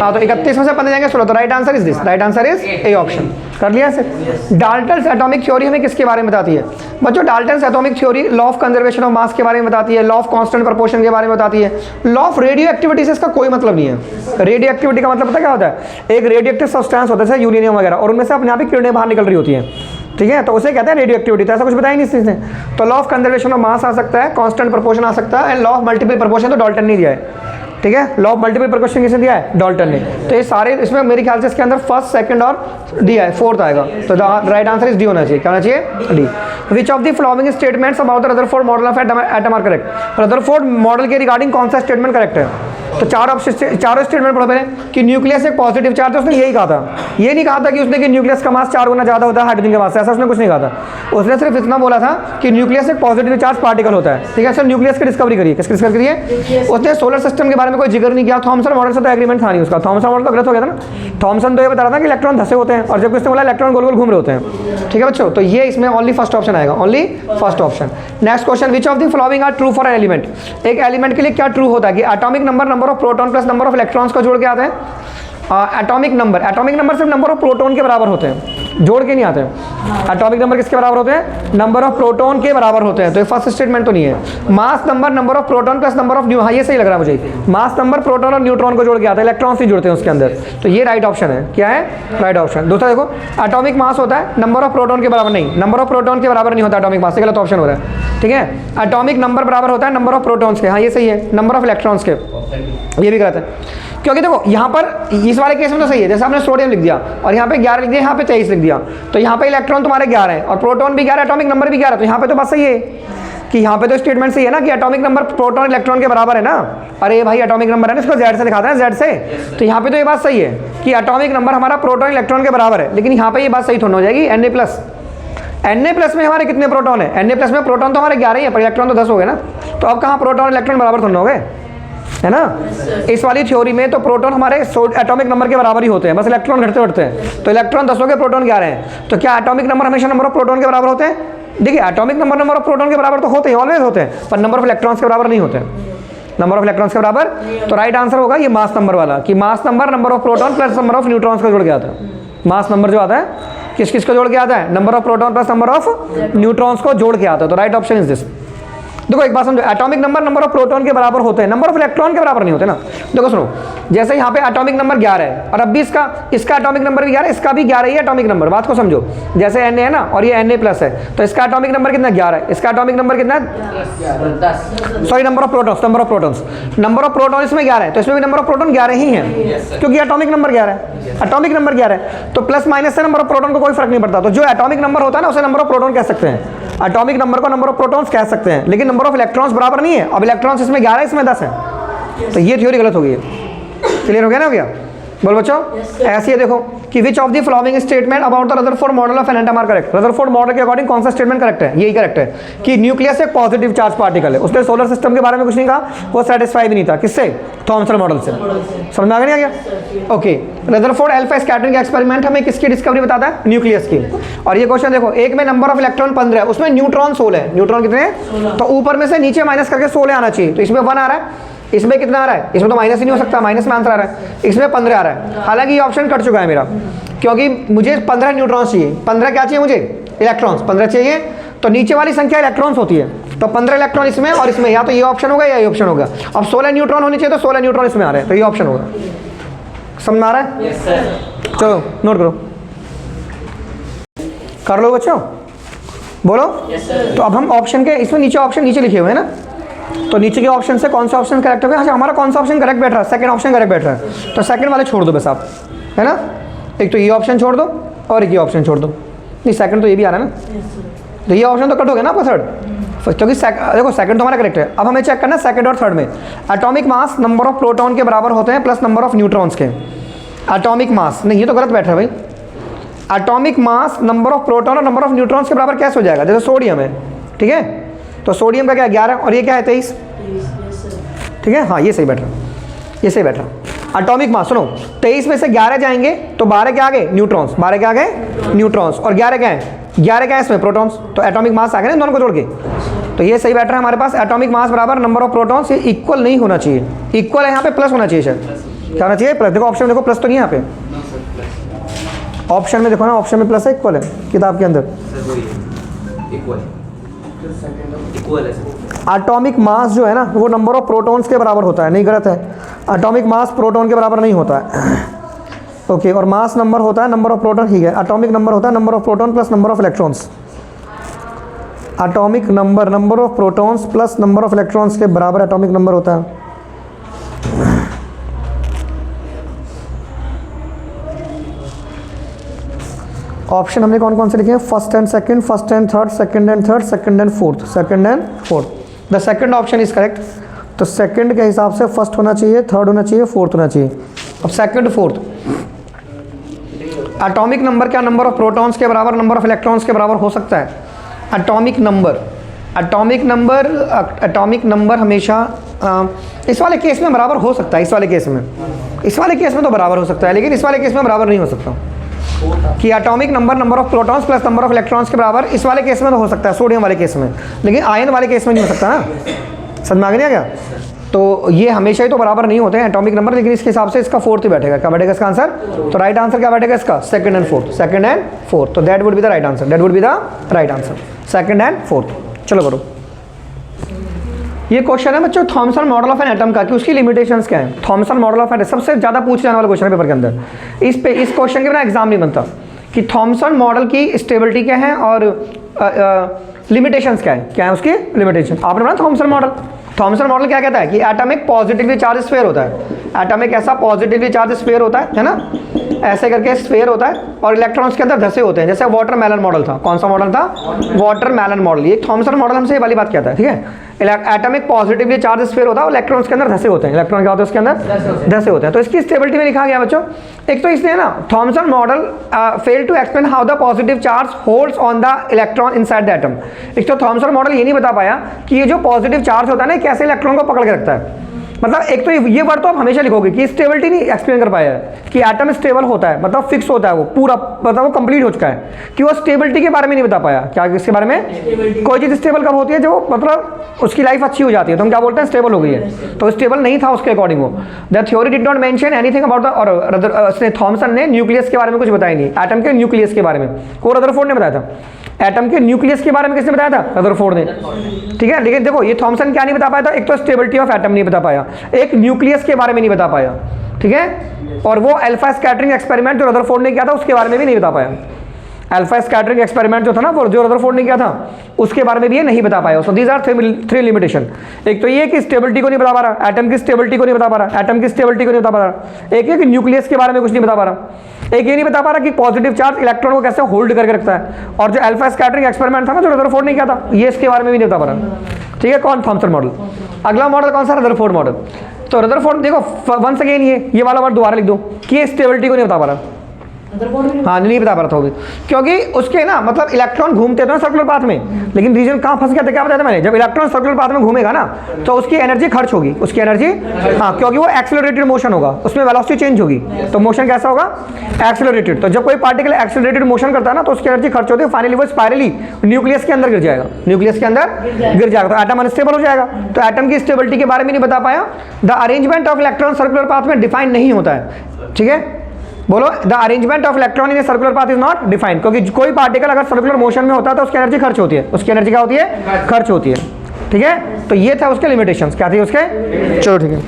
Speaker 1: हाँ, तो 31 में से 15 जाएंगे 16। तो right answer is this, right answer is A option. कर लिया सर। डाल्टन्स एटॉमिक थ्योरी हमें किसके बारे में बताती है बच्चों? Dalton's atomic theory law of conservation of मास के बारे में बताती है, लॉ ऑफ कांस्टेंट प्रोपोर्शन के बारे में बताती है। लॉ ऑफ रेडियो एक्टिविटी से इसका कोई मतलब नहीं है। रेडियो एक्टिविटी का मतलब पता क्या होता है? एक रेडियो एक्टिव सब्सटेंस होता है जैसे यूरेनियम वगैरह, और उनमें से अपने आप ही किरणें बाहर निकल रही होती हैं। ठीक है, तो उसे कहते हैं रेडियो एक्टिविटी। तो ऐसा कुछ बताया नहीं इस चीज़ ने। तो law of conservation of mass आ सकता है, कांस्टेंट प्रोपोर्शन आ सकता है, and law of multiple proportion तो डाल्टन ने दिया है। ठीक है, लॉ ऑफ मल्टीपल प्रोपोर्शन किसने दिया है? डाल्टन ने। तो ये सारे इसमें मेरे ख्याल से इसके अंदर फर्स्ट, सेकंड और डी है, फोर्थ आएगा। तो राइट आंसर इज डी होना चाहिए। क्या होना चाहिए? D. Which of the following statements about the Rutherford model of atom are correct. Rutherford model के रिगार्डिंग कौन सा स्टेटमेंट करेक्ट है? तो चारों स्टेटमेंट पढ़ो पहले कि न्यूक्लियस एक पॉजिटिव चार्ज है। उसने यही कहा था, ये नहीं कहा था कि उसने कि न्यूक्लियस का मास 4 गुना ज़्यादा होता है हाइड्रोजन के मास से। ऐसा उसने कुछ नहीं कहा था। उसने सिर्फ इतना बोला था कि न्यूक्लियस एक पॉजिटिव चार्ज पार्टिकल होता है। ठीक है, सर न्यूक्लियस की डिस्कवरी करिए। किसकी डिस्कवरी करिए? उसने सोलर सिस्टम के बारे में कोई जिक्र नहीं किया। थॉमसन मॉडल से तो एग्रीमेंट था नहीं उसका। थॉमसन मॉडल तो गलत हो गया था ना। थॉमसन तो ये बता रहा था कि इलेक्ट्रॉन धसे होते हैं, और जब उसने बोला इलेक्ट्रॉन गोल गोल घूम रहे होते हैं। ठीक है बच्चों, तो ये इसमें ओनली फर्स्ट ऑप्शन आएगा, only first option. Next question, which of the following are true for an element. एक एलिमेंट के लिए क्या ट्रू होता है कि atomic number, number of proton plus number of electrons का जोड़ के आता है। एटॉमिक नंबर सिर्फ नंबर ऑफ प्रोटॉन के बराबर होते हैं, जोड़ के नहीं आते हैं। एटॉमिक नंबर किसके बराबर होते हैं? नंबर ऑफ प्रोटॉन के बराबर होते हैं। तो ये फर्स्ट स्टेटमेंट तो नहीं है। Mass number, number of proton plus number of new, हाँ ये सही लग रहा है मुझे। मास नंबर प्रोटॉन और न्यूट्रॉन को जोड़ के आता है, इलेक्ट्रॉन्स ही जुड़ते हैं उसके अंदर। तो ये राइट ऑप्शन है। क्या है? Right option. दूसरा देखो, एटॉमिक मास होता है नंबर ऑफ प्रोटॉन के बराबर नहीं, नंबर ऑफ प्रोटॉन के बराबर नहीं होता एटॉमिक मास, गलत ऑप्शन हो रहा है। ठीक है, एटॉमिक नंबर बराबर होता है नंबर ऑफ प्रोटॉन्स के, हाँ ये सही है, नंबर ऑफ इलेक्ट्रॉन्स के, ये भी गलत है। क्योंकि देखो यहाँ पर इस वाले केस में तो सही है, जैसे आपने सोडियम लिख दिया और यहाँ पे 11 लिख दिया, यहाँ पे 23 लिख दिया, तो यहाँ पे इलेक्ट्रॉन तुम्हारे 11 है और प्रोटॉन भी 11, एटॉमिक नंबर भी 11, तो यहाँ पे तो बात सही है कि यहाँ पे तो स्टेटमेंट सही है ना कि एटॉमिक नंबर प्रोटॉन इलेक्ट्रॉन के बराबर है ना। अरे भाई एटॉमिक नंबर है ना, इसको जेड से दिखाते हैं, जेड से। तो यहाँ पे तो ये बात सही है कि एटॉमिक नंबर हमारा प्रोटॉन इलेक्ट्रॉन के बराबर है, लेकिन यहाँ पे ये बात सही थोड़ी हो जाएगी। Na+ में हमारे कितने प्रोटॉन है? Na+ में प्रोटॉन तो हमारे 11 ही है, पर इलेक्ट्रॉन तो 10 हो गए ना। तो अब कहाँ प्रोटॉन इलेक्ट्रॉन बराबर थोड़ा हो गए, है ना। इस वाली थ्योरी में तो प्रोटॉन हमारे एटॉमिक नंबर के बराबर ही होते हैं, बस इलेक्ट्रॉन घटते बढ़ते हैं। तो इलेक्ट्रॉन 10 हो गए, प्रोटॉन 11 हैं। तो क्या एटॉमिक नंबर हमेशा नंबर ऑफ प्रोटॉन के बराबर होते हैं? देखिए एटॉमिक नंबर ऑफ प्रोटॉन के बराबर तो होते हैं, ऑलवेज होते हैं, पर नंबर ऑफ इलेक्ट्रॉन्स के बराबर नहीं होते हैं। नंबर ऑफ इलेक्ट्रॉन्स के बराबर। तो राइट आंसर होगा ये मास नंबर वाला, कि mass number number of proton plus number of neutrons को जोड़ के आता है। मास नंबर जो आता है किस किस को जोड़ के आता है, number of proton plus number of neutrons को जोड़ के आता है। तो राइट ऑप्शन इज दिस। देखो एक बात समझो, atomic number number of proton के बराबर होते हैं, नंबर ऑफ इलेक्ट्रॉन के बराबर नहीं होते ना। देखो सुनो, जैसे यहाँ पे एटॉमिक नंबर 11 है और अब भी इसका एटॉमिक नंबर भी 11 है, इसका भी 11 ही है एटॉमिक नंबर। बात को समझो, जैसे Na है ना और ये Na प्लस है, तो इसका एटॉमिक नंबर कितना 11 है, इसका एटॉमिक नंबर कितना है, sorry number of protons, number of proton इसमें 11 है, तो इसमें भी नंबर ऑफ प्रोटॉन 11 ही है, क्योंकि एटॉमिक नंबर 11 है, एटॉमिक नंबर 11 है। तो प्लस माइनस से नंबर ऑफ प्रोटॉन को कोई फर्क नहीं पड़ता। तो जो एटॉमिक नंबर होता है ना उसे नंबर ऑफ प्रोटॉन कह सकते हैं, एटॉमिक नंबर को नंबर ऑफ प्रोटॉन्स कह सकते हैं, लेकिन नंबर ऑफ इलेक्ट्रॉन्स बराबर नहीं है। अब इलेक्ट्रॉन्स इसमें 11 इसमें 10 है, तो ये थ्योरी गलत हो गई है। क्लियर हो गया ना भैया? बोल बच्चों, ऐसे ही देखो कि which of the following statement about the Rutherford model of an atom are correct. Rutherford model के अकॉर्डिंग कौन सा स्टेटमेंट करेक्ट है? यही करेक्ट है कि न्यूक्लियस एक पॉजिटिव चार्ज पार्टिकल है। उसने सोलर सिस्टम के बारे में कुछ नहीं कहा, वो सेटिस्फाई भी नहीं था। किससे? थॉमसन मॉडल से। समझ में आ गया? Okay, Rutherford alpha scattering experiment हमें किसकी डिस्कवरी बताता है? न्यूक्लियस की। और ये क्वेश्चन देखो, एक में नंबर ऑफ इलेक्ट्रॉन 15 है, उसमें न्यूट्रॉन 16 है। न्यूट्रॉन कितने हैं? तो ऊपर में से नीचे माइनस करके 16 आना चाहिए, तो इसमें 1 आ रहा है, इसमें कितना आ रहा है? इसमें तो माइनस ही नहीं हो सकता, माइनस में आंसर आ रहा है, इसमें 15 आ रहा है। हालांकि ये ऑप्शन कट चुका है मेरा, क्योंकि मुझे 15 न्यूट्रॉन्स चाहिए। 15 क्या चाहिए मुझे? इलेक्ट्रॉन्स 15 चाहिए, तो नीचे वाली संख्या इलेक्ट्रॉन्स होती है, तो 15 इलेक्ट्रॉन इसमें और इसमें, या तो ये ऑप्शन होगा या ये ऑप्शन होगा। अब 16 न्यूट्रॉन होने चाहिए, तो 16 न्यूट्रॉन इसमें आ रहे हैं, तो ये ऑप्शन होगा। समझ में आ रहा है? चलो नोट करो, कर लो बच्चों, बोलो। तो अब हम ऑप्शन के इसमें नीचे ऑप्शन नीचे लिखे हुए हैं ना, तो नीचे के ऑप्शन से कौन सा ऑप्शन करेक्ट हो गया? अच्छा, हमारा कौन सा ऑप्शन करेक्ट बैठ रहा है? सेकंड ऑप्शन करेक्ट बैठ रहा है, तो सेकंड वाले छोड़ दो बस आप, है ना। एक तो ये ऑप्शन छोड़ दो और एक ये ऑप्शन छोड़ दो। नहीं, सेकंड तो ये भी आ रहा है ना, तो ये ऑप्शन तो कट हो गया ना आपका थर्ड, क्योंकि देखो सेकंड तो हमारा करेक्ट है। अब हमें चेक करना है सेकंड और थर्ड में atomic mass number of proton के बराबर होते हैं प्लस नंबर ऑफ न्यूट्रॉन्स के। एटॉमिक मास नहीं, ये तो गलत बैठा है भाई। Atomic mass number of proton और नंबर ऑफ न्यूट्रॉन्स के बराबर कैसे हो जाएगा? जैसे सोडियम है, ठीक है, तो सोडियम का क्या 11 और ये क्या है 23, ठीक है। हाँ, ये सही बैठ रहा, ये सही बैठ रहा। एटॉमिक मास सुनो, 23 में से 11 जाएंगे तो 12 क्या आ गए? न्यूट्रॉन्स। 12 क्या आ गए? न्यूट्रॉन्स। और 11 क्या है? 11 क्या है इसमें? प्रोटॉन्स। तो एटॉमिक मास आ गए ना दोनों को जोड़ के, तो ये सही बैठ रहा है हमारे पास। एटॉमिक मास बराबर नंबर ऑफ प्रोटॉन्स, ये इक्वल नहीं होना चाहिए, इक्वल है यहाँ पे प्लस होना चाहिए शायद। क्या होना चाहिए? प्लस। देखो ऑप्शन देखो, प्लस तो नहीं है यहाँ पे, ऑप्शन में देखो ना, ऑप्शन में प्लस है, इक्वल है किताब के अंदर। एटॉमिक मास जो है ना वो नंबर ऑफ प्रोटॉन्स के बराबर होता है, नहीं गलत है। एटॉमिक मास प्रोटॉन के बराबर नहीं होता है, ओके। और मास नंबर होता है नंबर ऑफ प्रोटॉन, ठीक है। एटॉमिक नंबर होता है number of proton plus number of electrons. Atomic number number of protons plus number of electrons के बराबर एटॉमिक नंबर होता है। ऑप्शन हमने कौन कौन से लिखे हैं? First and second, first and third, second and third, second and fourth, second and fourth. The second option is correct. तो सेकंड के हिसाब से फर्स्ट होना चाहिए, थर्ड होना चाहिए, फोर्थ होना चाहिए। अब सेकंड फोर्थ, एटॉमिक नंबर क्या नंबर ऑफ प्रोटॉन्स के बराबर नंबर ऑफ इलेक्ट्रॉन्स के बराबर हो सकता है? Atomic number, atomic number, atomic number हमेशा इस वाले केस में बराबर हो सकता है, इस वाले केस में तो बराबर हो सकता है, लेकिन इस वाले केस में बराबर नहीं हो सकता कि atomic number number of protons plus number of electrons के बराबर। इस वाले केस में तो हो सकता है, सोडियम वाले केस में, लेकिन आयन वाले केस में नहीं हो सकता ना। समझ में आ गया क्या? तो ये हमेशा ही तो बराबर नहीं होते हैं एटॉमिक नंबर, लेकिन इसके हिसाब से इसका फोर्थ ही बैठेगा। क्या बैठेगा इसका आंसर? तो राइट आंसर क्या बैठेगा इसका? Second and fourth, second and fourth. तो that would be the right answer, that would be the right answer, second and fourth. चलो करो। ये क्वेश्चन है बच्चों Thomson model of an atom का, कि उसकी लिमिटेशंस क्या है। Thomson model of an atom सबसे ज़्यादा पूछे जाने वाला क्वेश्चन है पेपर के अंदर। इस क्वेश्चन के बिना एग्जाम नहीं बनता कि थॉमसन मॉडल की स्टेबिलिटी क्या है और लिमिटेशंस क्या है उसकी लिमिटेशन। आपने पढ़ा थॉमसन मॉडल? थॉमसन मॉडल क्या कहता है कि एटम एक पॉजिटिवली चार्ज स्फीयर होता है। एटम एक ऐसा पॉजिटिवली चार्ज स्फीयर होता है ना, ऐसे करके स्फीयर होता है और इलेक्ट्रॉन्स के अंदर धसे होते हैं, जैसे वाटरमेलन मॉडल था। कौन सा मॉडल था? Watermelon model. ये थॉमसन मॉडल हमसे ये वाली बात कहता है, ठीक है। एटम एक पॉजिटिवली चार्ज स्फीयर होता है और इलेक्ट्रॉन्स के अंदर धसे होते हैं। इलेक्ट्रॉन क्या होता है उसके अंदर? धसे होते हैं। तो इसकी स्टेबिलिटी में लिखा गया बच्चों, एक तो इसने ना Thomson model fail to explain how the positive charge holds on the electron inside the atom. एक तो थॉमसन मॉडल ये नहीं बता पाया कि ये जो पॉजिटिव चार्ज होता है ना कैसे इलेक्ट्रॉन को पकड़ के रखता है। मतलब एक तो ये वर्ड तो आप हमेशा लिखोगे कि स्टेबिलिटी नहीं एक्सप्लेन कर पाया है कि एटम स्टेबल होता है, मतलब फिक्स होता है वो पूरा, मतलब वो कंप्लीट हो चुका है, कि वो स्टेबिलिटी के बारे में नहीं बता पाया। क्या इसके बारे में? कोई चीज़ स्टेबल कब होती है? जो मतलब उसकी लाइफ अच्छी हो जाती है, तो हम क्या बोलते हैं? स्टेबल हो गई है। तो स्टेबल नहीं था उसके अकॉर्डिंग वो। The theory did not mention anything about the, और थॉमसन ने न्यूक्लियस के बारे में कुछ बताया नहीं, एटम के न्यूक्लियस के बारे में। को रदरफोर्ड ने बताया था। एटम के न्यूक्लियस के बारे में किसने बताया था? रदरफोर्ड ने। ठीक है, लेकिन देखो ये थॉमसन क्या नहीं बता पाया था? एक तो स्टेबिलिटी ऑफ एटम नहीं बता पाया, एक न्यूक्लियस के बारे में नहीं बता पाया। ठीक है, और वो अल्फा स्कैटरिंग एक्सपेरिमेंट जो रदरफोर्ड ने किया था उसके बारे में भी नहीं बता पाया। अल्फा स्कैटरिंग एक्सपेरिमेंट जो था ना, वो जो रदरफोर्ड ने किया था उसके बारे में भी ये नहीं बता पाया। So these are three limitation. एक तो ये कि स्टेबिलिटी को नहीं बता पा रहा, एटम की स्टेबिलिटी को नहीं बता पा रहा, एटम की स्टेबिलिटी को नहीं बता पा रहा। एक है कि न्यूक्लियस के बारे में कुछ नहीं बता पा रहा। एक ये नहीं बता पा रहा कि पॉजिटिव चार्ज इलेक्ट्रॉन को कैसे होल्ड करके रखता है। और जो अल्फा स्कैटरिंग एक्सपेरिमेंट था ना जो रदरफोर्ड ने किया था, ये इसके बारे में भी नहीं बता पा रहा। ठीक है, कौन? Thompson model. अगला मॉडल कौन सा? Rutherford model. तो रदरफोर्ड ये वंस अगेन ये वाला वर्ड दोबारा लिख दो कि ये स्टेबिलिटी को नहीं बता पा रहा। हाँ, नहीं बता पा रहा था वो भी, क्योंकि उसके ना मतलब इलेक्ट्रॉन घूमते थे ना सर्कुलर पाथ में, लेकिन रीजन कहाँ फंस गया था? क्या बताया था मैंने? जब इलेक्ट्रॉन सर्कुलर पाथ में घूमेगा ना तो उसकी एनर्जी खर्च होगी, उसकी एनर्जी, हाँ, क्योंकि वो एक्सेलरेटेड मोशन होगा, उसमें वेलोसिटी चेंज होगी, तो मोशन कैसा होगा? एक्सेलरेटेड। तो जब कोई पार्टिकल एक्सेलरेटेड मोशन करता है ना तो उसकी एनर्जी खर्च होती है, फाइनली वो स्पाइरली न्यूक्लियस के अंदर गिर जाएगा, न्यूक्लियस के अंदर गिर जाएगा, तो एटम अनस्टेबल हो जाएगा। तो एटम की स्टेबिलिटी के बारे में नहीं बता पाया। The arrangement of electron circular path में डिफाइन नहीं होता है। ठीक है, बोलो, the arrangement of electron in a circular path is not defined, क्योंकि कोई पार्टिकल अगर सर्कुलर मोशन में होता है तो उसकी एनर्जी खर्च होती है, उसकी एनर्जी क्या होती है? खर्च होती है। ठीक है, तो ये था उसके लिमिटेशंस, क्या थी उसके? चलो ठीक है।